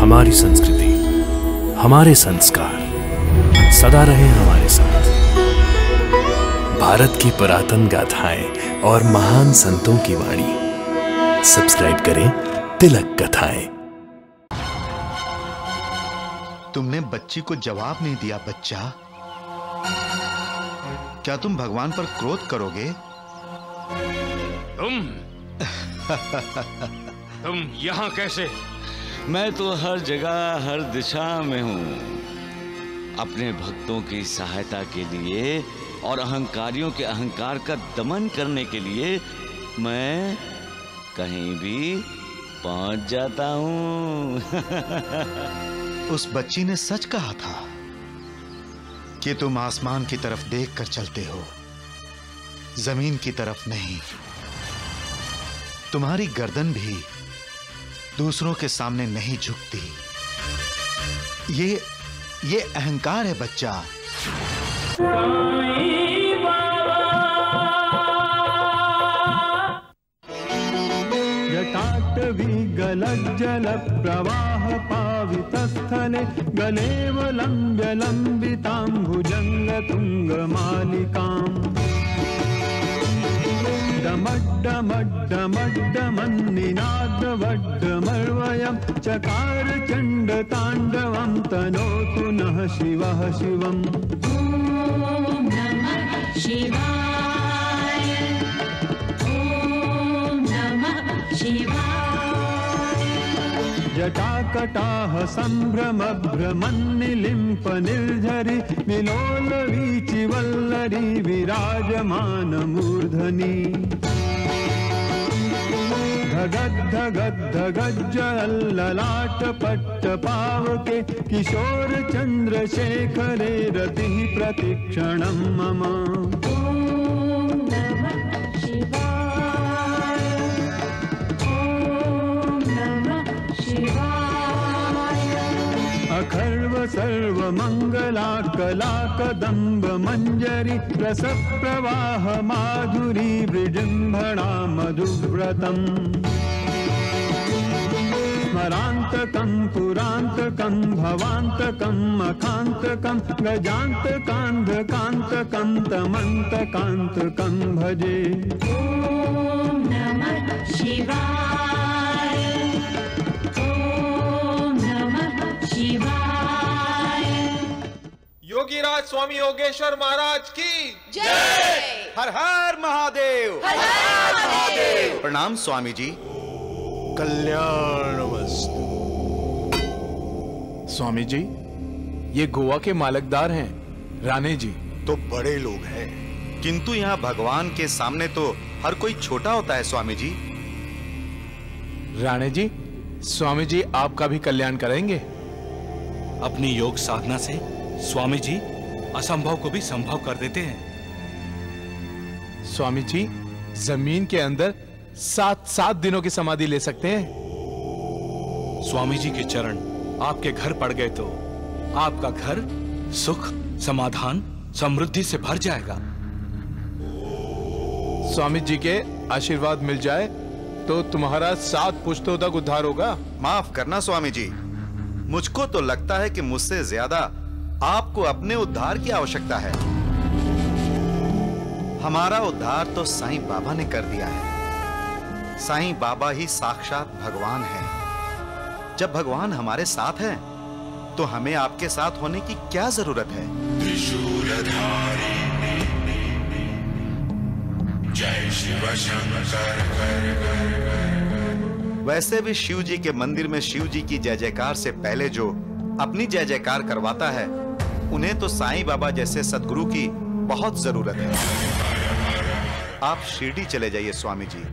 हमारी संस्कृति, हमारे संस्कार सदा रहे हमारे साथ। भारत की पुरातन गाथाएं और महान संतों की वाणी। सब्सक्राइब करें तिलक कथाएं। तुमने बच्ची को जवाब नहीं दिया बच्चा। क्या तुम भगवान पर क्रोध करोगे? तुम यहाँ कैसे? मैं तो हर जगह हर दिशा में हूँ। अपने भक्तों की सहायता के लिए और अहंकारियों के अहंकार का दमन करने के लिए मैं कहीं भी पहुंच जाता हूँ। उस बच्ची ने सच कहा था कि तुम आसमान की तरफ देखकर चलते हो, जमीन की तरफ नहीं। तुम्हारी गर्दन भी दूसरों के सामने नहीं झुकती। ये अहंकार है बच्चा। जटाटवी गलज्जल प्रवाह पावितस्थले गलेव लम्ब्य लम्बितां भुजंग तुंग मालिकाम् डमड्डमड्डमड्डमन्निनादवड्डमर्वयं चकार चण्ड ताण्डवं तनोतु नः शिवः शिवम्। ॐ नमः शिवाय, ॐ नमः शिवाय। जटाकटाह सम्भ्रम भ्रमन्निलिम्प निर्झरि विलोल वीचि वल्लरी विराजमान मूर्धनि। धगद्धगद्धगज्जललाट पट्ट पावके किशोर चंद्रशेखरे रतिः प्रतिक्षणं मम। ॐ नमः शिवाय, ॐ नमः शिवाय। अखर्व सर्व मंगला कला कदम्ब मंजरी रस प्रवाह माधुरी विजृंभणा मधुव्रतम्। स्मरान्तकं पुरान्तकं भवान्तकं मखान्तकं गजान्तकान्धकान्तकं तमन्तकान्तकं भजे। ॐ नमः शिवाय, ॐ नमः शिवाय। योगीराज स्वामी योगेश्वर महाराज की जय। हर हर महादेव। हर हर महादेव। प्रणाम स्वामी जी। कल्याणमस्तु। स्वामी जी, ये गोवा के मालकदार हैं, राणे जी। तो बड़े लोग हैं, किंतु यहाँ भगवान के सामने तो हर कोई छोटा होता है स्वामी जी। राणे जी, स्वामी जी आपका भी कल्याण करेंगे। अपनी योग साधना से स्वामी जी असंभव को भी संभव कर देते हैं। स्वामी जी जमीन के अंदर 7 दिनों की समाधि ले सकते हैं। स्वामी जी के चरण आपके घर पड़ गए तो आपका घर सुख, समाधान, समृद्धि से भर जाएगा। स्वामी जी के आशीर्वाद मिल जाए तो तुम्हारा 7 पुश्तों तक उद्धार होगा। माफ करना स्वामी जी, मुझको तो लगता है कि मुझसे ज्यादा आपको अपने उद्धार की आवश्यकता है। हमारा उद्धार तो साईं बाबा ने कर दिया है। साईं बाबा ही साक्षात भगवान हैं। जब भगवान हमारे साथ हैं, तो हमें आपके साथ होने की क्या जरूरत है? जय शिव शंकर। वैसे भी शिव जी के मंदिर में शिव जी की जय जयकार से पहले जो अपनी जय जयकार करवाता है, उन्हें तो साईं बाबा जैसे सद्गुरु की बहुत जरूरत है। आप शिरडी चले जाइए स्वामी जी।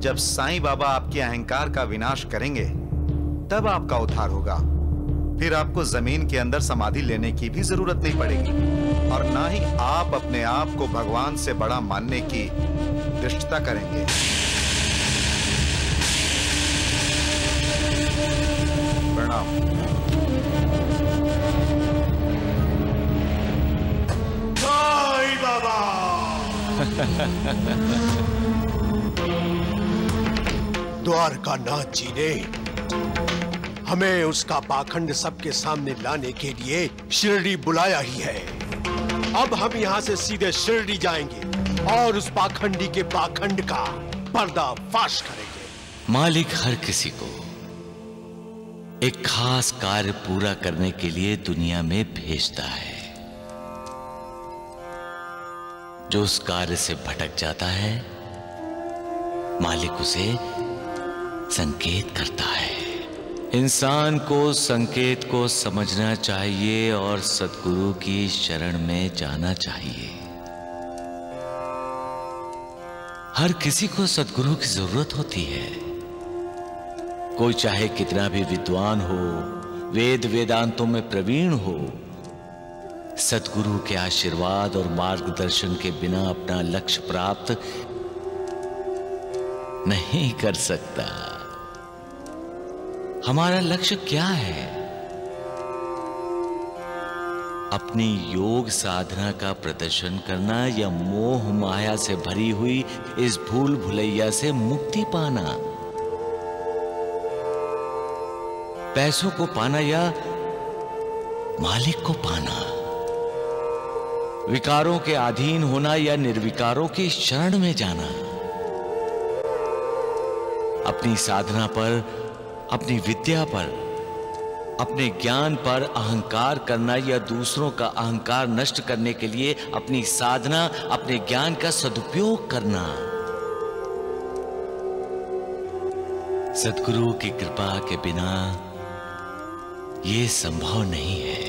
जब साईं बाबा आपके अहंकार का विनाश करेंगे, तब आपका उद्धार होगा। फिर आपको जमीन के अंदर समाधि लेने की भी जरूरत नहीं पड़ेगी, और ना ही आप अपने आप को भगवान से बड़ा मानने की दृष्टता करेंगे। प्रणाम। साईं बाबा। द्वारकानाथ जी ने हमें उसका पाखंड सबके सामने लाने के लिए शिरडी बुलाया ही है। अब हम यहाँ से सीधे शिरडी जाएंगे और उस पाखंडी के पाखंड का पर्दाफाश करेंगे। मालिक हर किसी को एक खास कार्य पूरा करने के लिए दुनिया में भेजता है। जो उस कार्य से भटक जाता है, मालिक उसे संकेत करता है। इंसान को संकेत को समझना चाहिए और सद्गुरु की शरण में जाना चाहिए। हर किसी को सद्गुरु की जरूरत होती है। कोई चाहे कितना भी विद्वान हो, वेद वेदांतों में प्रवीण हो, सद्गुरु के आशीर्वाद और मार्गदर्शन के बिना अपना लक्ष्य प्राप्त नहीं कर सकता। हमारा लक्ष्य क्या है? अपनी योग साधना का प्रदर्शन करना या मोह माया से भरी हुई इस भूल भुलैया से मुक्ति पाना? पैसों को पाना या मालिक को पाना? विकारों के अधीन होना या निर्विकारों की शरण में जाना? अपनी साधना पर, अपनी विद्या पर, अपने ज्ञान पर अहंकार करना या दूसरों का अहंकार नष्ट करने के लिए अपनी साधना, अपने ज्ञान का सदुपयोग करना? सद्गुरु की कृपा के बिना यह संभव नहीं है।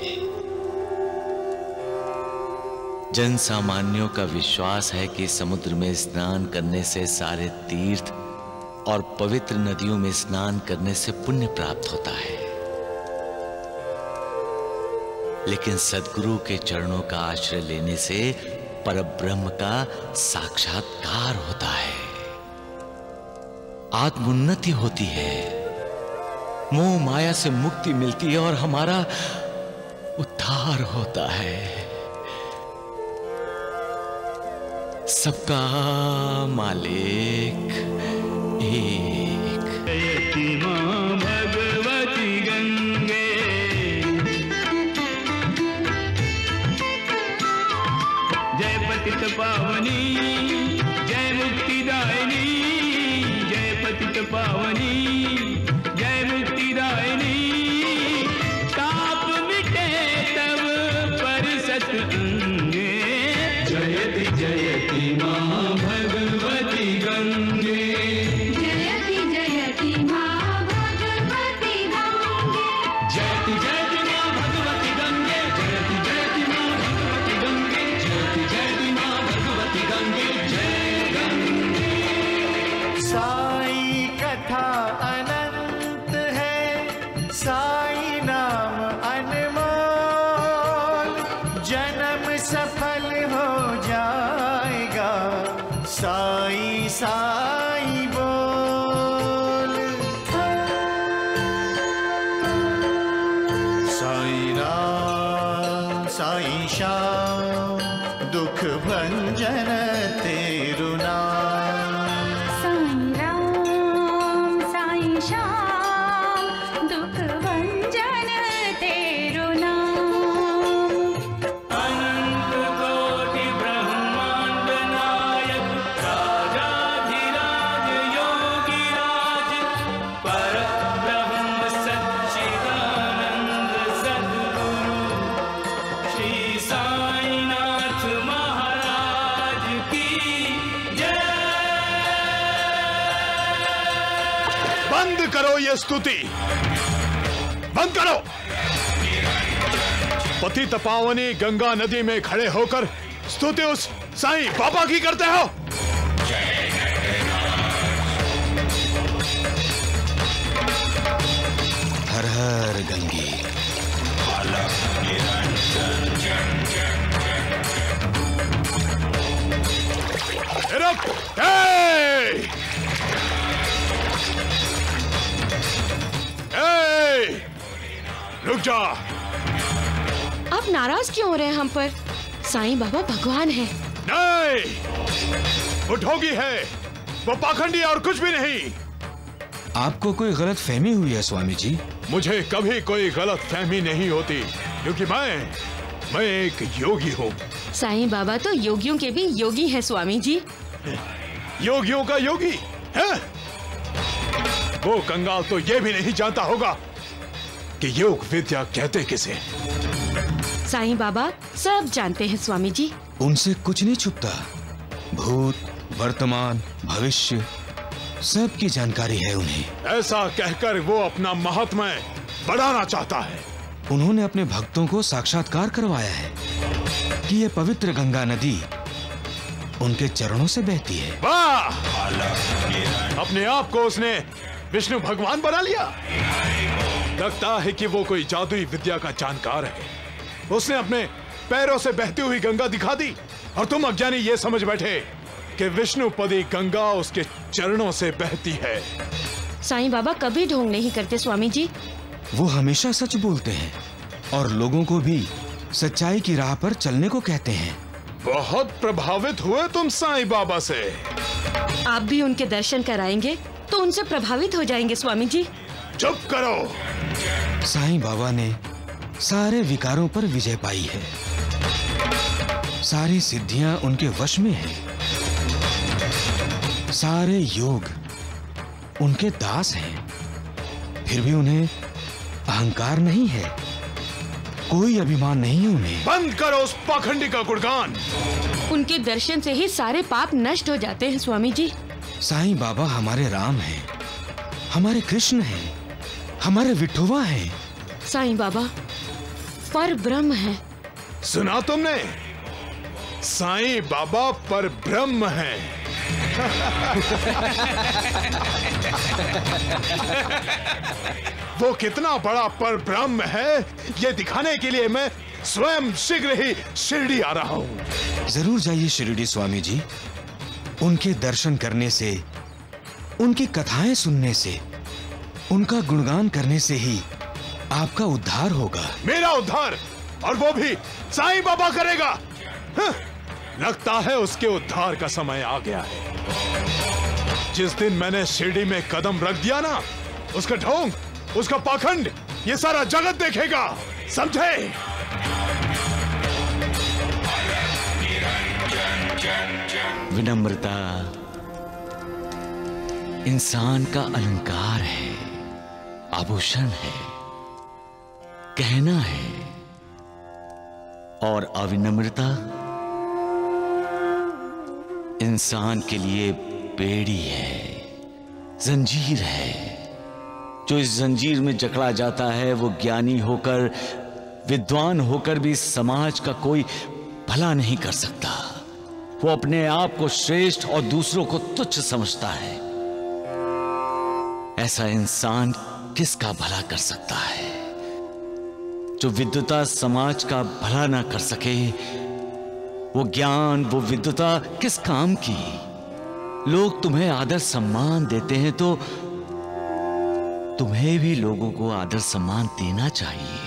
जन सामान्यों का विश्वास है कि समुद्र में स्नान करने से सारे तीर्थ और पवित्र नदियों में स्नान करने से पुण्य प्राप्त होता है, लेकिन सद्गुरु के चरणों का आश्रय लेने से परब्रह्म का साक्षात्कार होता है, आत्मोन्नति होती है, मोह माया से मुक्ति मिलती है और हमारा उद्धार होता है। सबका मालिक एक। जयति मां भगवती गंगे, जय पतित पावनी, जय मुक्तिदायिनी, जय पतित पावनी, जय मुक्तिदायिनी। ताप मिटे तब परसत अंगे, जयति जयति मां भगवती गंगे। जयति जयति मां भगवती गंगे, जयति जयति मां भगवती गंगे, जयति जयति मां भगवती गंगे, जयति जयति मां भगवती गंगे, जय गंगे। साई कथा अनंत है, साई नाम अनमोल, जन्म सफल हो जाएगा, साई साई बोल। साई राम साई श्याम, दुख भंजन तेरु नाम। साईं राम साईं श्याम, दुख भंजन तेरो नाम। अनंत कोटि ब्रह्मांड नायक, राजाधिराज योगिराज, परब्रह्म सच्चिदानंद सद्गुरु श्री साईनाथ महाराज की जय। बंद करो ये स्तुति, बंद करो। पतित पावनी गंगा नदी में खड़े होकर स्तुति उस साईं बाबा की करते हो। हर हर गंगे। रुक, ए! ए! रुक जा। आप नाराज क्यों हो रहे हैं हम पर? साईं बाबा भगवान है। नहीं, वो ढोंगी है, वो पाखंडी और कुछ भी नहीं। आपको कोई गलत फहमी हुई है स्वामी जी। मुझे कभी कोई गलत फहमी नहीं होती, क्योंकि मैं एक योगी हूँ। साईं बाबा तो योगियों के भी योगी हैं स्वामी जी। योगियों का योगी है? वो कंगाल तो ये भी नहीं जानता होगा कि योग विद्या कहते किसे। साईं बाबा सब जानते हैं स्वामी जी। उनसे कुछ नहीं छुपता। भूत, वर्तमान, भविष्य सब की जानकारी है उन्हें। ऐसा कहकर वो अपना महात्म्य बढ़ाना चाहता है। उन्होंने अपने भक्तों को साक्षात्कार करवाया है कि ये पवित्र गंगा नदी उनके चरणों से बहती है। वाह! अपने आप को उसने विष्णु भगवान बना लिया। लगता है कि वो कोई जादुई विद्या का जानकार है। उसने अपने पैरों से बहती हुई गंगा दिखा दी और तुम अज्ञानी ये समझ बैठे कि विष्णुपदी गंगा उसके चरणों से बहती है। साईं बाबा कभी ढोंग नहीं करते स्वामी जी। वो हमेशा सच बोलते हैं और लोगों को भी सच्चाई की राह पर चलने को कहते हैं। बहुत प्रभावित हुए तुम साईं बाबा से। आप भी उनके दर्शन कराएंगे तो उनसे प्रभावित हो जाएंगे स्वामी जी। चुप करो। साईं बाबा ने सारे विकारों पर विजय पाई है। सारी सिद्धियां उनके वश में हैं। सारे योग उनके दास हैं। फिर भी उन्हें अहंकार नहीं है, कोई अभिमान नहीं है उन्हें। बंद करो उस पाखंडी का गुणगान। उनके दर्शन से ही सारे पाप नष्ट हो जाते हैं स्वामी जी। साईं बाबा हमारे राम हैं, हमारे कृष्ण हैं, हमारे विठोबा हैं। साईं बाबा पर ब्रह्म है। सुना तुमने? साईं बाबा पर ब्रह्म है। वो कितना बड़ा पर ब्रह्म है ये दिखाने के लिए मैं स्वयं शीघ्र ही शिरडी आ रहा हूँ। जरूर जाइए शिरडी स्वामी जी। उनके दर्शन करने से, उनकी कथाएं सुनने से, उनका गुणगान करने से ही आपका उद्धार होगा। मेरा उद्धार? और वो भी साईं बाबा करेगा? हाँ, लगता है उसके उद्धार का समय आ गया है। जिस दिन मैंने शिरडी में कदम रख दिया ना, उसका ढोंग, उसका पाखंड ये सारा जगत देखेगा, समझे? विनम्रता इंसान का अलंकार है, आभूषण है, कहना है। और अविनम्रता इंसान के लिए बेड़ी है, जंजीर है। जो इस जंजीर में जकड़ा जाता है वो ज्ञानी होकर, विद्वान होकर भी समाज का कोई भला नहीं कर सकता। वो अपने आप को श्रेष्ठ और दूसरों को तुच्छ समझता है। ऐसा इंसान किसका भला कर सकता है? जो विद्वता समाज का भला ना कर सके, वो ज्ञान, वो विद्वता किस काम की? लोग तुम्हें आदर सम्मान देते हैं तो तुम्हें भी लोगों को आदर सम्मान देना चाहिए।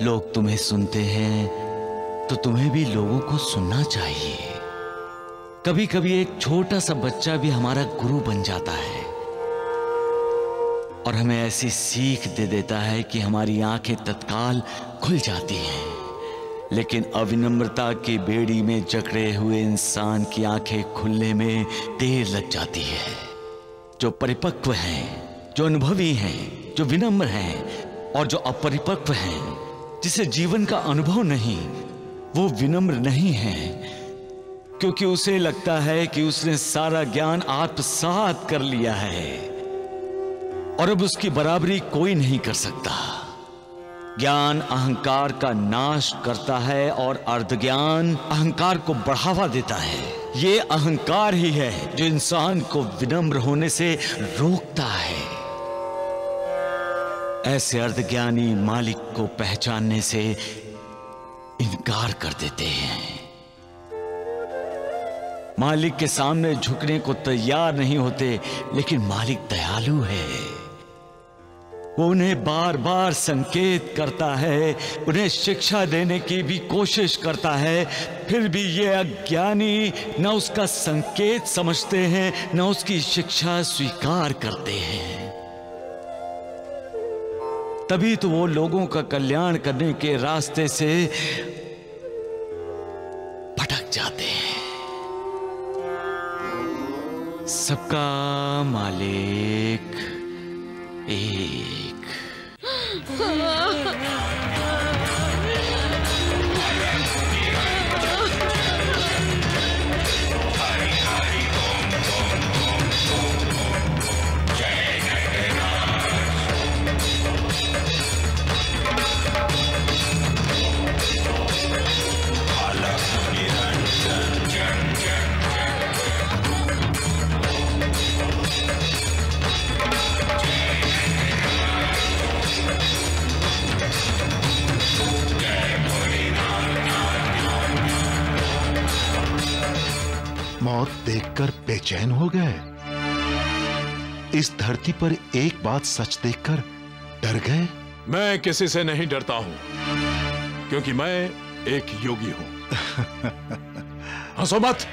लोग तुम्हें सुनते हैं तो तुम्हें भी लोगों को सुनना चाहिए। कभी कभी एक छोटा सा बच्चा भी हमारा गुरु बन जाता है और हमें ऐसी सीख दे देता है कि हमारी आंखें तत्काल खुल जाती हैं। लेकिन अविनम्रता की बेड़ी में जकड़े हुए इंसान की आंखें खुलने में देर लग जाती है। जो परिपक्व हैं, जो अनुभवी हैं, जो विनम्र हैं, और जो अपरिपक्व हैं, जिसे जीवन का अनुभव नहीं, वो विनम्र नहीं है, क्योंकि उसे लगता है कि उसने सारा ज्ञान आत्मसात कर लिया है और अब उसकी बराबरी कोई नहीं कर सकता। ज्ञान अहंकार का नाश करता है और अर्धज्ञान अहंकार को बढ़ावा देता है। ये अहंकार ही है जो इंसान को विनम्र होने से रोकता है। ऐसे अर्धज्ञानी मालिक को पहचानने से इनकार कर देते हैं। मालिक के सामने झुकने को तैयार नहीं होते, लेकिन मालिक दयालु है। वो उन्हें बार बार संकेत करता है, उन्हें शिक्षा देने की भी कोशिश करता है, फिर भी ये अज्ञानी न उसका संकेत समझते हैं न उसकी शिक्षा स्वीकार करते हैं। तभी तो वो लोगों का कल्याण करने के रास्ते से भटक जाते हैं। सबका मालिक एक। मौत देखकर बेचैन हो गए? इस धरती पर एक बात सच देखकर डर गए? मैं किसी से नहीं डरता हूं, क्योंकि मैं एक योगी हूं। हंसो मत,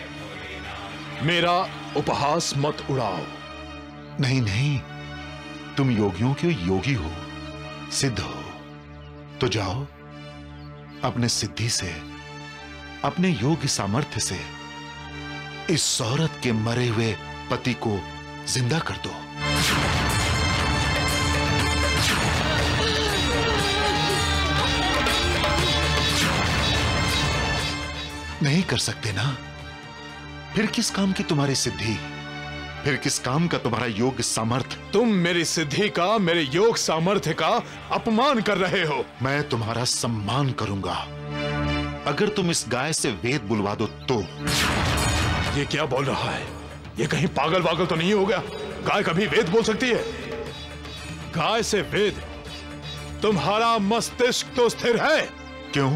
मेरा उपहास मत उड़ाओ। नहीं नहीं, तुम योगियों के योगी हो, सिद्ध हो। तो जाओ, अपने सिद्धि से, अपने योग सामर्थ्य से इस औरत के मरे हुए पति को जिंदा कर दो। नहीं कर सकते ना? फिर किस काम की तुम्हारी सिद्धि? फिर किस काम का तुम्हारा योग सामर्थ्य? तुम मेरी सिद्धि का, मेरे योग सामर्थ्य का अपमान कर रहे हो। मैं तुम्हारा सम्मान करूंगा अगर तुम इस गाय से वेद बुलवा दो तो। ये क्या बोल रहा है? ये कहीं पागल वागल तो नहीं हो गया? गाय कभी वेद बोल सकती है? गाय से वेद? तुम्हारा मस्तिष्क तो स्थिर है। क्यों?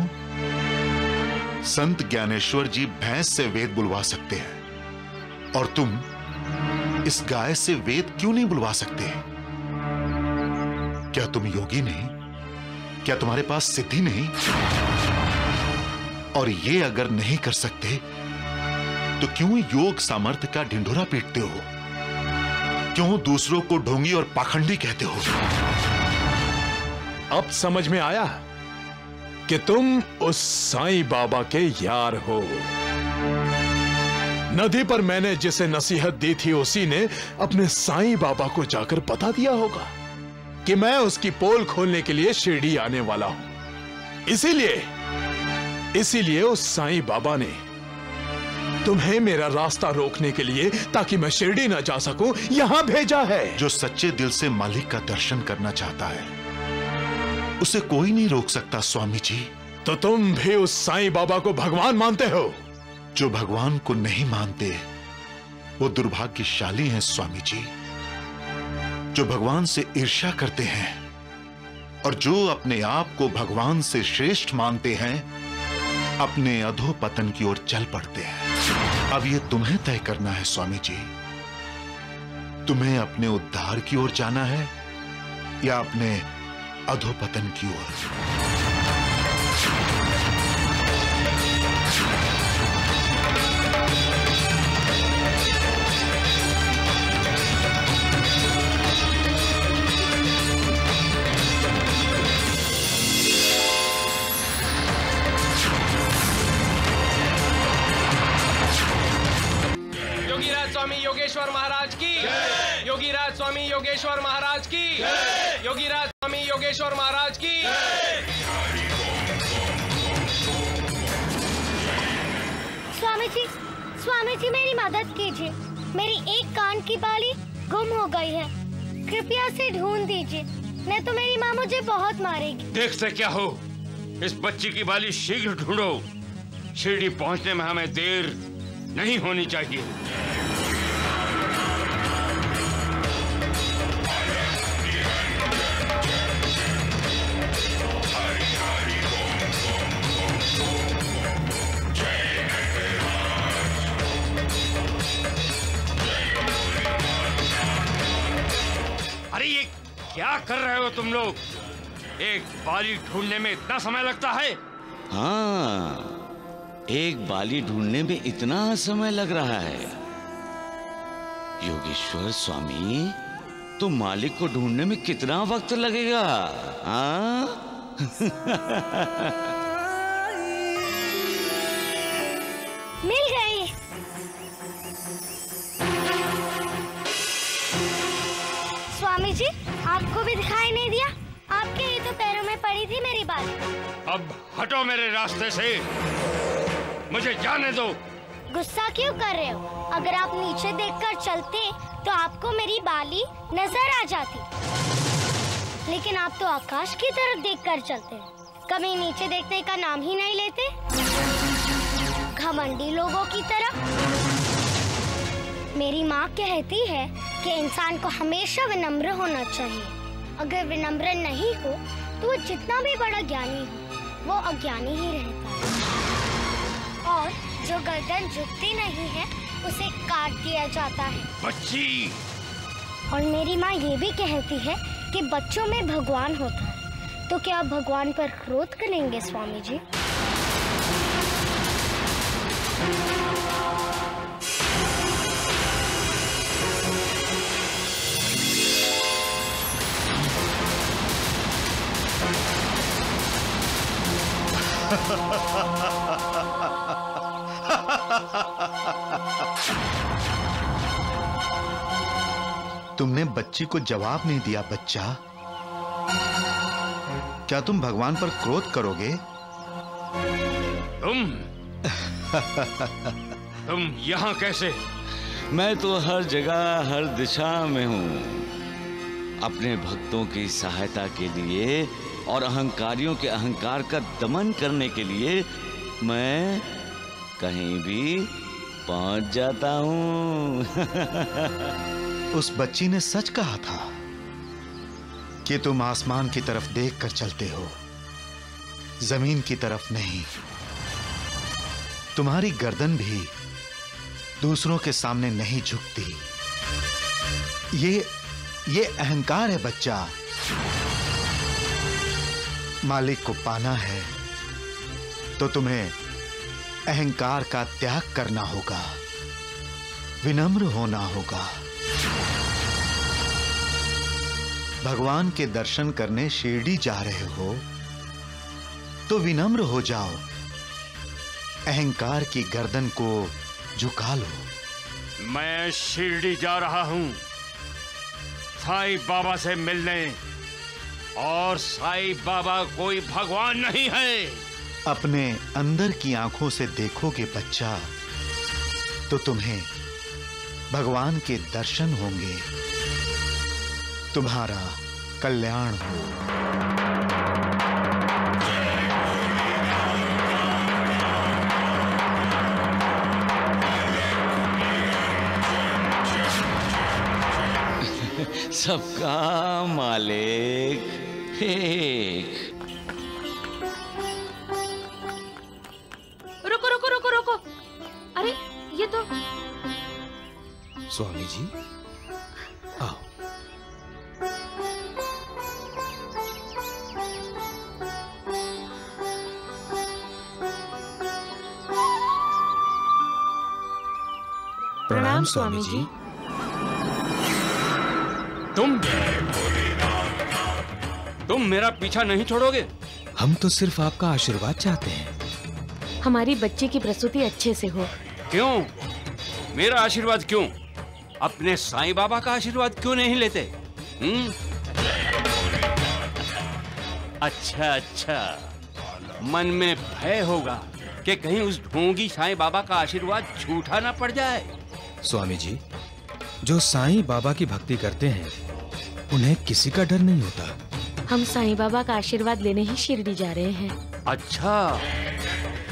संत ज्ञानेश्वर जी भैंस से वेद बुलवा सकते हैं और तुम इस गाय से वेद क्यों नहीं बुलवा सकते? क्या तुम योगी नहीं? क्या तुम्हारे पास सिद्धि नहीं? और ये अगर नहीं कर सकते तो क्यों योग सामर्थ्य का ढिंढोरा पीटते हो? क्यों दूसरों को ढोंगी और पाखंडी कहते हो? अब समझ में आया कि तुम उस साईं बाबा के यार हो। नदी पर मैंने जिसे नसीहत दी थी उसी ने अपने साईं बाबा को जाकर बता दिया होगा कि मैं उसकी पोल खोलने के लिए शिरडी आने वाला हूं। इसीलिए उस साईं बाबा ने तुम्हें मेरा रास्ता रोकने के लिए, ताकि मैं शिरडी ना जा सकूं, यहां भेजा है। जो सच्चे दिल से मालिक का दर्शन करना चाहता है उसे कोई नहीं रोक सकता स्वामी जी। तो तुम भी उस साईं बाबा को भगवान मानते हो? जो भगवान को नहीं मानते वो दुर्भाग्यशाली हैं स्वामी जी। जो भगवान से ईर्ष्या करते हैं और जो अपने आप को भगवान से श्रेष्ठ मानते हैं अपने अधोपतन की ओर चल पड़ते हैं। अब ये तुम्हें तय करना है स्वामी जी। तुम्हें अपने उद्धार की ओर जाना है या अपने अधोपतन की ओर? स्वामी योगेश्वर महाराज की, योगीराज स्वामी योगेश्वर महाराज की, योगीराज स्वामी योगेश्वर महाराज की। स्वामी जी मेरी मदद कीजिए। मेरी एक कान की बाली गुम हो गई है, कृपया से ढूंढ दीजिए, नहीं तो मेरी माँ मुझे बहुत मारेगी। देखते क्या हो, इस बच्ची की बाली शीघ्र ढूंढो। शिरडी पहुंचने में हमें देर नहीं होनी चाहिए। क्या कर रहे हो तुम लोग? एक बाली ढूंढने में इतना समय लगता है? हाँ, एक बाली ढूंढने में इतना समय लग रहा है। योगेश्वर स्वामी, तो मालिक को ढूंढने में कितना वक्त लगेगा? हाँ? मिल गई। स्वामी जी, आपको भी दिखाई नहीं दिया? आपके ही तो पैरों में पड़ी थी मेरी बात। अब हटो मेरे रास्ते से, मुझे जाने दो। गुस्सा क्यों कर रहे हो? अगर आप नीचे देखकर चलते तो आपको मेरी बाली नजर आ जाती, लेकिन आप तो आकाश की तरफ देखकर चलते हैं, कभी नीचे देखने का नाम ही नहीं लेते। घमंडी लोगों की तरह। मेरी माँ कहती है कि इंसान को हमेशा विनम्र होना चाहिए। अगर विनम्र नहीं हो तो वो जितना भी बड़ा ज्ञानी हो, वो अज्ञानी ही रहता है। और जो गर्दन झुकती नहीं है, उसे काट दिया जाता है। बच्ची! और मेरी माँ ये भी कहती है कि बच्चों में भगवान होता है। तो क्या आप भगवान पर क्रोध करेंगे स्वामी जी? तुमने बच्ची को जवाब नहीं दिया बच्चा। क्या तुम भगवान पर क्रोध करोगे? तुम यहाँ कैसे? मैं तो हर जगह हर दिशा में हूँ। अपने भक्तों की सहायता के लिए और अहंकारियों के अहंकार का दमन करने के लिए मैं कहीं भी पहुंच जाता हूँ। उस बच्ची ने सच कहा था कि तुम आसमान की तरफ देखकर चलते हो, जमीन की तरफ नहीं। तुम्हारी गर्दन भी दूसरों के सामने नहीं झुकती। ये अहंकार है बच्चा। मालिक को पाना है तो तुम्हें अहंकार का त्याग करना होगा, विनम्र होना होगा। भगवान के दर्शन करने शिरडी जा रहे हो तो विनम्र हो जाओ, अहंकार की गर्दन को झुका लो। मैं शिरडी जा रहा हूं साईं बाबा से मिलने, और साईं बाबा कोई भगवान नहीं है। अपने अंदर की आंखों से देखोगे बच्चा तो तुम्हें भगवान के दर्शन होंगे, तुम्हारा कल्याण हो। सबका मालिक एक। रुको रुको रुको रुको, अरे ये तो स्वामी जी आओ। प्रणाम स्वामी जी। तुम मेरा पीछा नहीं छोड़ोगे? हम तो सिर्फ आपका आशीर्वाद चाहते हैं। हमारी बच्ची की प्रसूति अच्छे से हो। क्यों? मेरा आशीर्वाद क्यों? अपने साईं बाबा का आशीर्वाद क्यों नहीं लेते? अच्छा अच्छा, मन में भय होगा कि कहीं उस ढोंगी साईं बाबा का आशीर्वाद झूठा ना पड़ जाए। स्वामी जी, जो साईं बाबा की भक्ति करते हैं उन्हें किसी का डर नहीं होता। हम साईं बाबा का आशीर्वाद लेने ही शिरडी जा रहे हैं। अच्छा,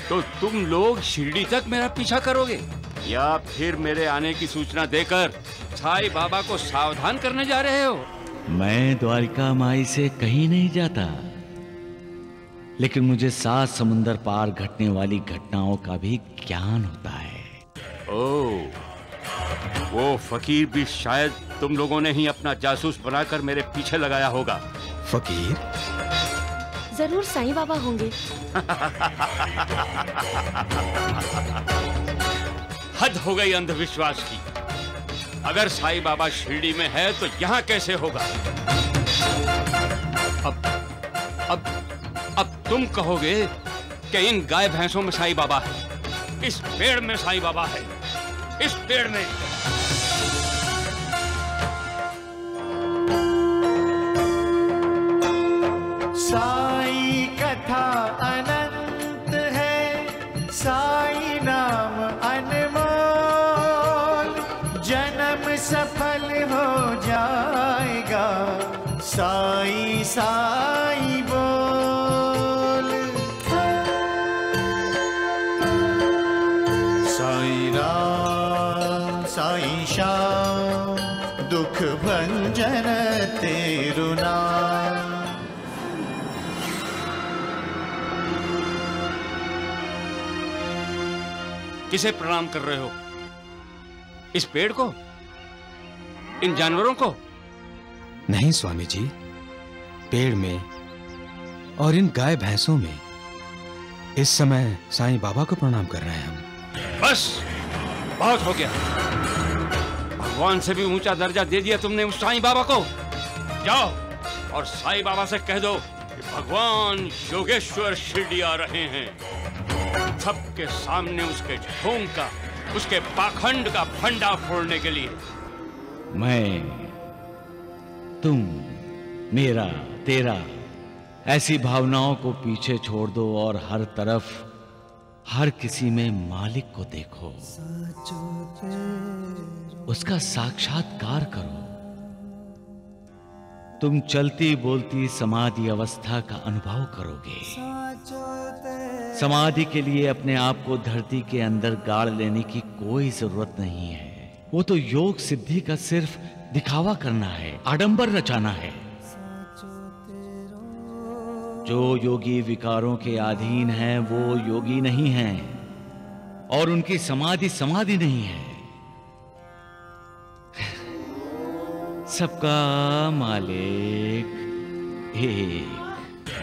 तो तुम लोग शिरडी तक मेरा पीछा करोगे या फिर मेरे आने की सूचना देकर साईं बाबा को सावधान करने जा रहे हो? मैं द्वारिका माई से कहीं नहीं जाता, लेकिन मुझे 7 समुंदर पार घटने वाली घटनाओं का भी ज्ञान होता है। ओह, वो फकीर भी शायद तुम लोगों ने ही अपना जासूस बनाकर मेरे पीछे लगाया होगा। फकीर? जरूर साईं बाबा होंगे। हद हो गई अंधविश्वास की। अगर साईं बाबा शिरडी में है तो यहाँ कैसे होगा? अब तुम कहोगे कि इन गाय भैंसों में साईं बाबा है, इस पेड़ में साईं बाबा है, इस पेड़ में। साईं कथा अनंत है, साईं नाम अनमोल, जन्म सफल हो जाएगा, साईं साईं बोल। साईं राम साईं श्याम, दुख भंजन तेरु नाम। किसे प्रणाम कर रहे हो? इस पेड़ को? इन जानवरों को? नहीं स्वामी जी, पेड़ में और इन गाय भैंसों में इस समय साईं बाबा को प्रणाम कर रहे हैं हम। बस बहुत हो गया। भगवान से भी ऊंचा दर्जा दे दिया तुमने उस साईं बाबा को। जाओ और साईं बाबा से कह दो कि भगवान योगेश्वर शिरडी आ रहे हैं। सबके सामने उसके ढोंग का, उसके पाखंड का फंडा फोड़ने के लिए। मैं, तुम, मेरा, तेरा, ऐसी भावनाओं को पीछे छोड़ दो और हर तरफ, हर किसी में मालिक को देखो, उसका साक्षात्कार करो। तुम चलती बोलती समाधि अवस्था का अनुभव करोगे। समाधि के लिए अपने आप को धरती के अंदर गाड़ लेने की कोई जरूरत नहीं है। वो तो योग सिद्धि का सिर्फ दिखावा करना है, आडंबर रचाना है। जो योगी विकारों के अधीन हैं वो योगी नहीं हैं और उनकी समाधि समाधि नहीं है। सबका मालिक एक।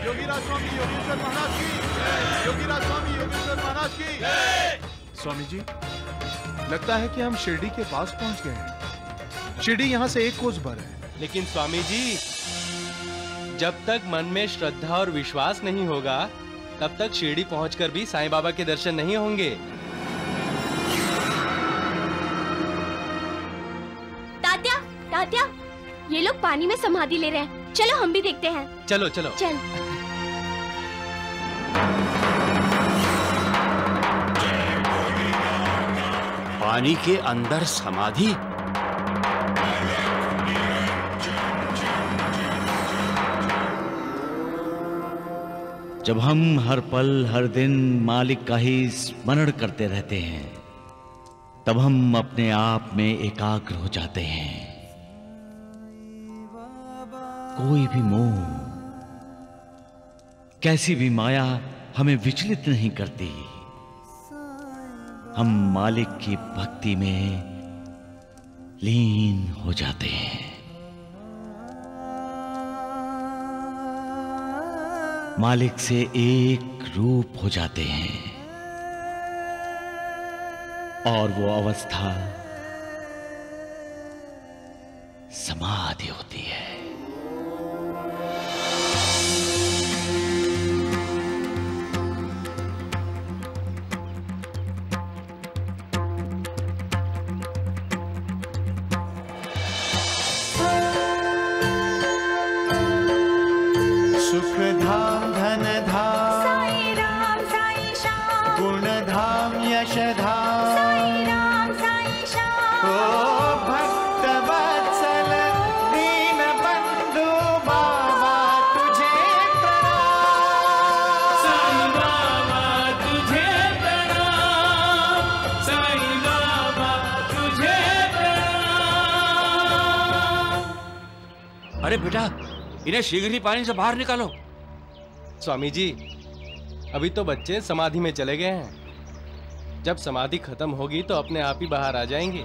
योगीराज स्वामी योगेश्वर महाराज की जय। योगीराज स्वामी योगेश्वर महाराज की जय। स्वामी जी, लगता है कि हम शिरडी के पास पहुंच गए हैं। शिरडी यहाँ से एक कोस भर है। लेकिन स्वामी जी, जब तक मन में श्रद्धा और विश्वास नहीं होगा तब तक शिरडी पहुंचकर भी साईं बाबा के दर्शन नहीं होंगे। तात्या, तात्या, ये लोग पानी में समाधि ले रहे हैं। चलो हम भी देखते हैं। चलो चलो चल। पानी के अंदर समाधि? जब हम हर पल हर दिन मालिक का ही स्मरण करते रहते हैं तब हम अपने आप में एकाग्र हो जाते हैं। कोई भी मोह, कैसी भी माया हमें विचलित नहीं करती। हम मालिक की भक्ति में लीन हो जाते हैं। मालिक से एक रूप हो जाते हैं और वो अवस्था समाधि होती है। सुख धाम धन धाम, साईं राम साईं श्याम, गुण धाम यश धाम, साईं राम साईं श्याम। ओ भक्त वत्सल दीन बंधु बाबा तुझे प्रणाम। साईं बाबा तुझे प्रणाम, साईं बाबा तुझे प्रणाम। अरे बेटा, इन्हें शीघ्र ही पानी से बाहर निकालो। स्वामी जी, अभी तो बच्चे समाधि में चले गए हैं। जब समाधि खत्म होगी तो अपने आप ही बाहर आ जाएंगे।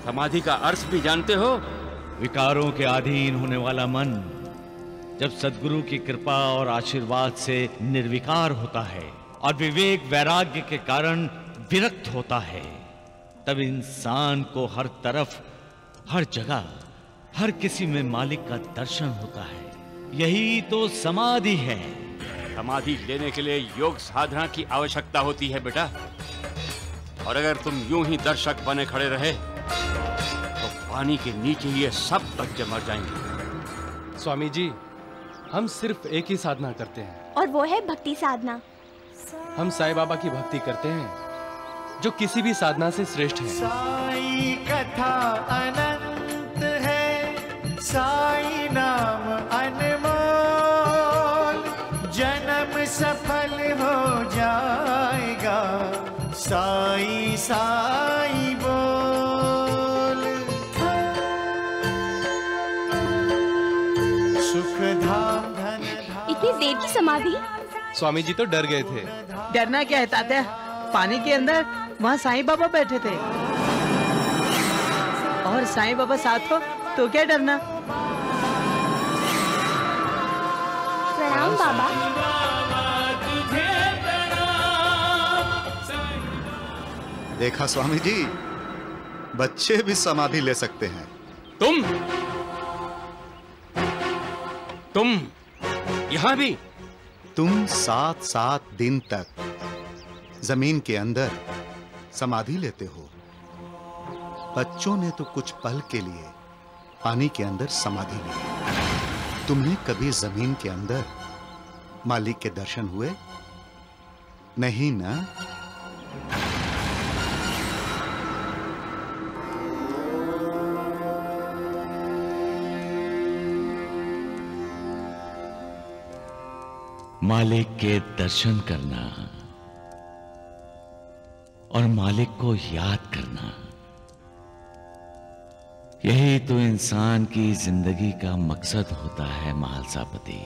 समाधि का अर्थ भी जानते हो? विकारों के अधीन होने वाला मन जब सद्गुरु की कृपा और आशीर्वाद से निर्विकार होता है और विवेक वैराग्य के कारण विरक्त होता है, तब इंसान को हर तरफ, हर जगह, हर किसी में मालिक का दर्शन होता है। यही तो समाधि है। समाधि लेने के लिए योग साधना की आवश्यकता होती है बेटा। और अगर तुम यूं ही दर्शक बने खड़े रहे तो पानी के नीचे ये सब बच्चे मर जाएंगे। स्वामी जी, हम सिर्फ एक ही साधना करते हैं, और वो है भक्ति साधना। हम साईं बाबा की भक्ति करते हैं, जो किसी भी साधना से श्रेष्ठ है। साई कथा अनंत है, साई नाम अनमोल, जन्म सफल हो जाएगा, साई साई बोल। सुख धाम धन धाम। इतनी देर की समाधि? स्वामी जी तो डर गए थे। डरना क्या है तात्या, पानी के अंदर वहाँ साईं बाबा बैठे थे, और साईं बाबा साथ हो तो क्या डरना। प्रणाम बाबा। देखा स्वामी जी, बच्चे भी समाधि ले सकते हैं। तुम यहाँ भी? तुम 7-7 दिन तक जमीन के अंदर समाधि लेते हो। बच्चों ने तो कुछ पल के लिए पानी के अंदर समाधि ली। तुम्हें कभी जमीन के अंदर मालिक के दर्शन हुए? नहीं ना? मालिक के दर्शन करना और मालिक को याद करना, यही तो इंसान की जिंदगी का मकसद होता है महालसापति।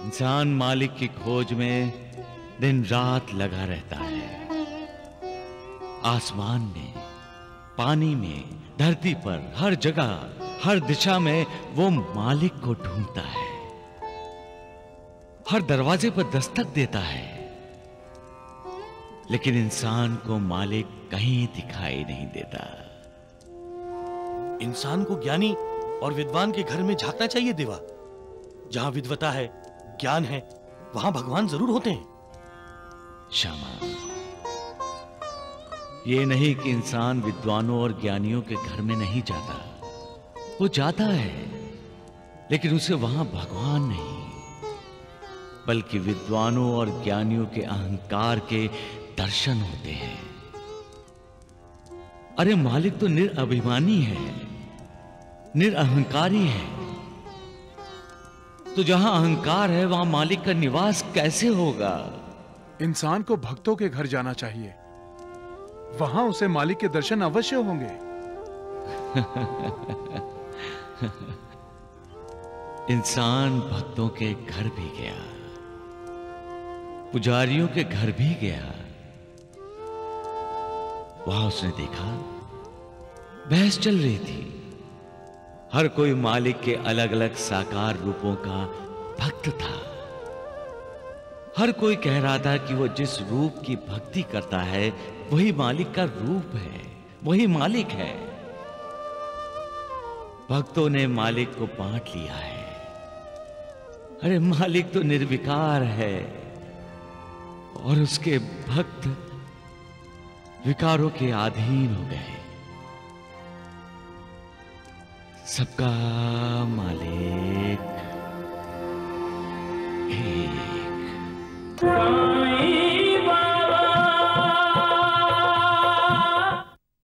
इंसान मालिक की खोज में दिन रात लगा रहता है। आसमान में, पानी में, धरती पर, हर जगह, हर दिशा में वो मालिक को ढूंढता है। हर दरवाजे पर दस्तक देता है, लेकिन इंसान को मालिक कहीं दिखाई नहीं देता। इंसान को ज्ञानी और विद्वान के घर में झांकना चाहिए देवा। जहां विद्वता है, ज्ञान है, वहां भगवान जरूर होते हैं। श्यामा, ये नहीं कि इंसान विद्वानों और ज्ञानियों के घर में नहीं जाता, वो जाता है, लेकिन उसे वहां भगवान नहीं, बल्कि विद्वानों और ज्ञानियों के अहंकार के दर्शन होते हैं। अरे मालिक तो निरअभिमानी है, निरअहंकारी है, तो जहां अहंकार है वहां मालिक का निवास कैसे होगा? इंसान को भक्तों के घर जाना चाहिए, वहां उसे मालिक के दर्शन अवश्य होंगे। इंसान भक्तों के घर भी गया, पुजारियों के घर भी गया। वहां उसने देखा बहस चल रही थी। हर कोई मालिक के अलग अलग साकार रूपों का भक्त था। हर कोई कह रहा था कि वो जिस रूप की भक्ति करता है वही मालिक का रूप है, वही मालिक है। भक्तों ने मालिक को बांट लिया है। अरे मालिक तो निर्विकार है और उसके भक्त विकारों के अधीन हो गए। सबका मालिक एक।